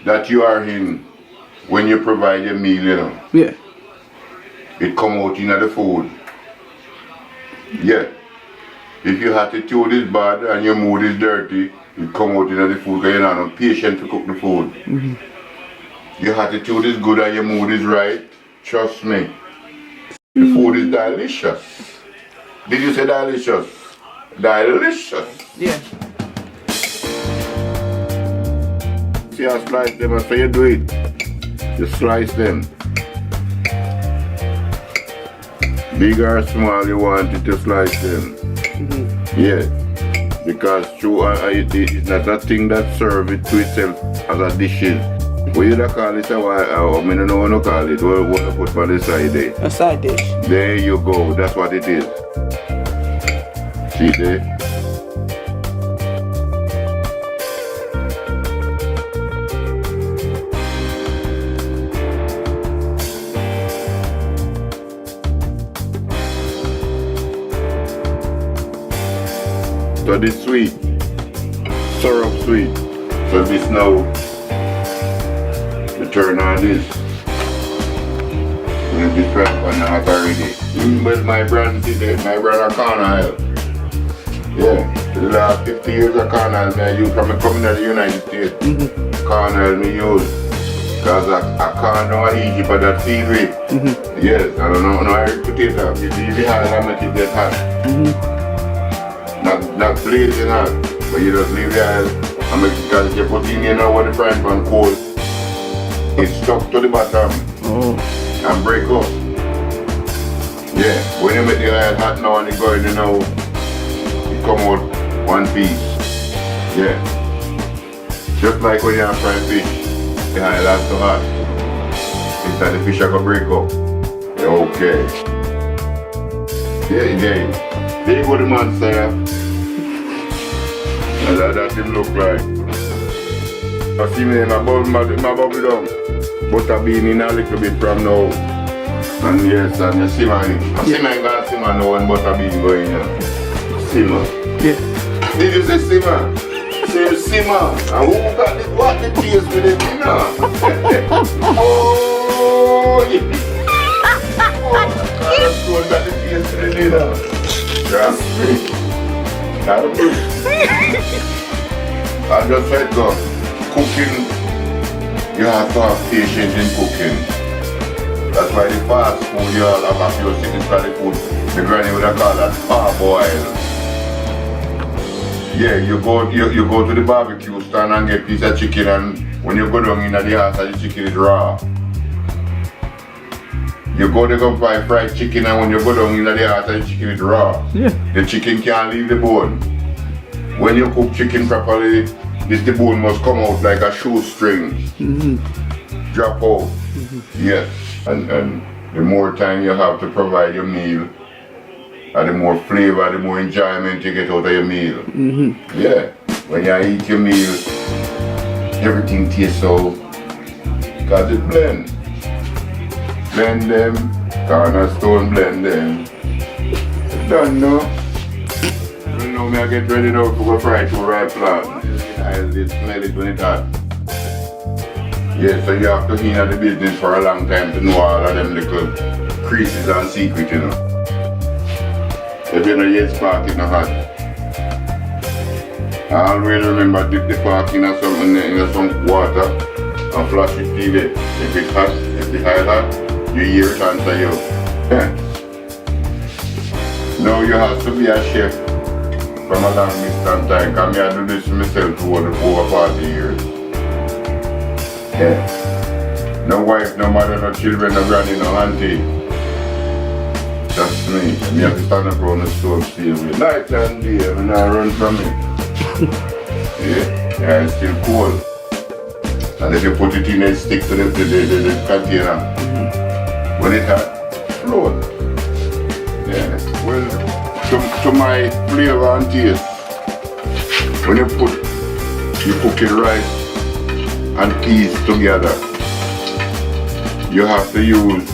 that you are in when you provide your meal, you know. Yeah. It come out in the food. Yeah. If your attitude is bad and your mood is dirty, it come out in the food because you're not patient to cook the food. Your attitude is good and your mood is right, trust me. The food is delicious. Did you say delicious? Delicious. Yeah. See, I slice them, so you do it. You slice them. Big or small, you want it to slice them. Yeah. Because it's not a thing that serves it to itself as a dishes. What you call it? I don't know what to call it. What you put on the side there? A side dish. There you go. That's what it is. See there? So this sweet, syrup sweet. So this now, you turn on this. You this right on the hot already. But my brand today, my brand of Corna. Yeah, for the last 50 years of Corna I use from coming to the United States. Corna me use. Because I can't know easy for that TV. Yes, I don't know how to put it up. You leave it hot and make it get hot. Not blazing hot, but you just leave the oil and make it, because if you put in, you know, when the frying pan cold, it's stuck to the bottom and break up. Yeah, when you make the oil hot now and it go in, you know, it come out one piece. Yeah. Just like when you have fried fish, the oil has to hot. Inside the fish are going to break up. Okay. Yeah, again. There you go, the man say. That him look like. I see me in my bubble down. Butter bean in a little bit from now. And yes, and you see man. I see my guy simmer now when butter bean going in. Simmer. Yeah. Did you say simmer? Say simmer. And who got the what the taste with it, you know? Oh, yeah. That's good that the taste with it, you know. Trust me. I just said go. Cooking, you have to have patience in cooking. That's why the fast food you all have a few things for the food. The granny would have called that parboiled. Yeah, you go to the barbecue stand and get a piece of chicken, and when you go down in the house the chicken is raw. You go to go buy fried chicken, and when you go down in the house the chicken is raw. Yeah. The chicken can't leave the bone. When you cook chicken properly, the bone must come out like a shoestring. Drop out. Yes. And the more time you have to provide your meal, and the more flavor, the more enjoyment you get out of your meal. Yeah. When you eat your meal, everything tastes so, because it blends. Blend them, cornerstone blend them. Done now. You know me, I get ready now to go fry two ripe plantains. I'll smell it when it's hot. Yeah, so you have to be in the business for a long time to know all of them little creases and secrets, you know. If you know you spark it not hot. I always remember dip the spark in some water and flash it till it. If it's hot, if the oil hot, you hear it answer you. Now you have to be a chef from a long distance time, because I do this myself for over 40 years. Yeah. No wife, no mother, no children, no granny, no auntie. That's me. I have to stand up on the stove still with night and day and I run from it. Yeah, it's still cold. And if you put it in, it stick to the container. When it hot, float. Yeah. Well, to my flavor and taste, when you cook it rice and peas together, you have to use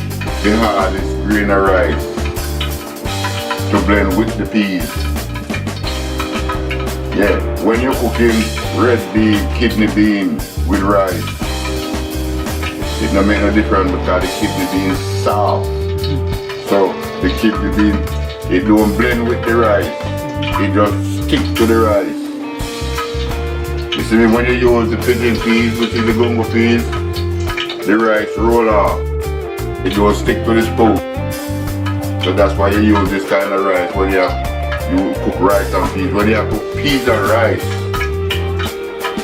the hardest grain of rice to blend with the peas. Yeah, when you're cooking red bean, kidney bean with rice, it don't make no difference because the kidney beans soft. So the kidney bean, it don't blend with the rice. It just stick to the rice. You see me, when you use the pigeon peas, which is the gungo peas, the rice roll off. It don't stick to the spoon. So that's why you use this kind of rice when you cook rice and peas. When you cook peas and rice,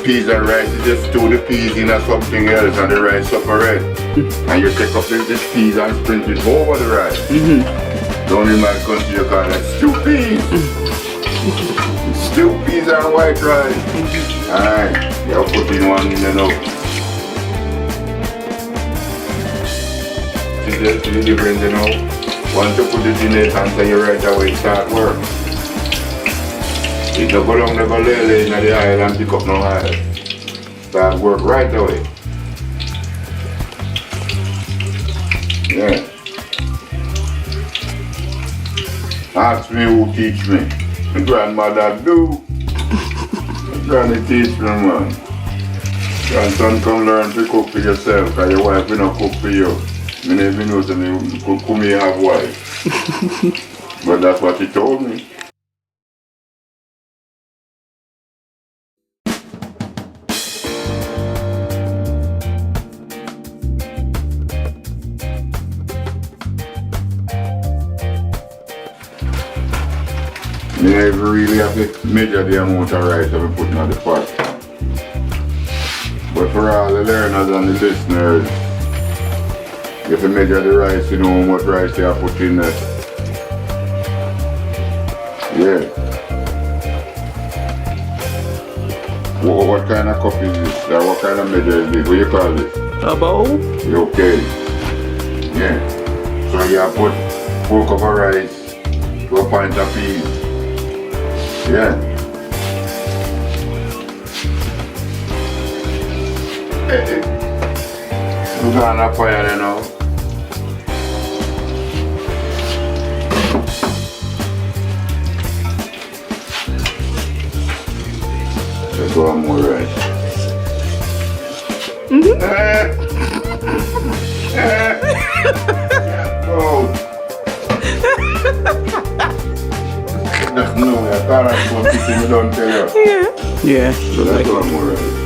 you just stew the peas in something else and the rice separate. And you take up this peas and sprinkle it over the rice. Down in my country you call it stew peas. Stew peas and white rice. Alright, you put in one in the oven. See the difference, you know? Once you put it in it and say you right away start work. It don't go down, never lay in the oil and pick up no oil. Start work right away. Yeah. Ask me who teach me. My grandmother do. My granny teach me, man. Grandson, come learn to cook for yourself, because your wife will not cook for you. I never know that you could come here have wife. But that's what he told me. I never really have to measure the amount of rice I'm putting on the pot. But for all the learners and the listeners, if you measure the rice, you know how much rice you have put in there. Yeah. What kind of cup is this? Or what kind of measure is this? What do you call this? A bowl? Okay. Yeah. So you have put 4 cups of rice to a pint of peas. Yeah. We're gonna fire you now. Let's go on more rice. Oh. No, I thought I was going to don't tell you. Yeah. So let's go on more rice.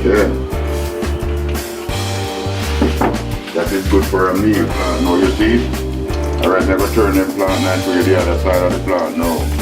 Yeah. That is good for a meal plant. No, you see? Alright, never turn the plant and to the other side of the plant. No.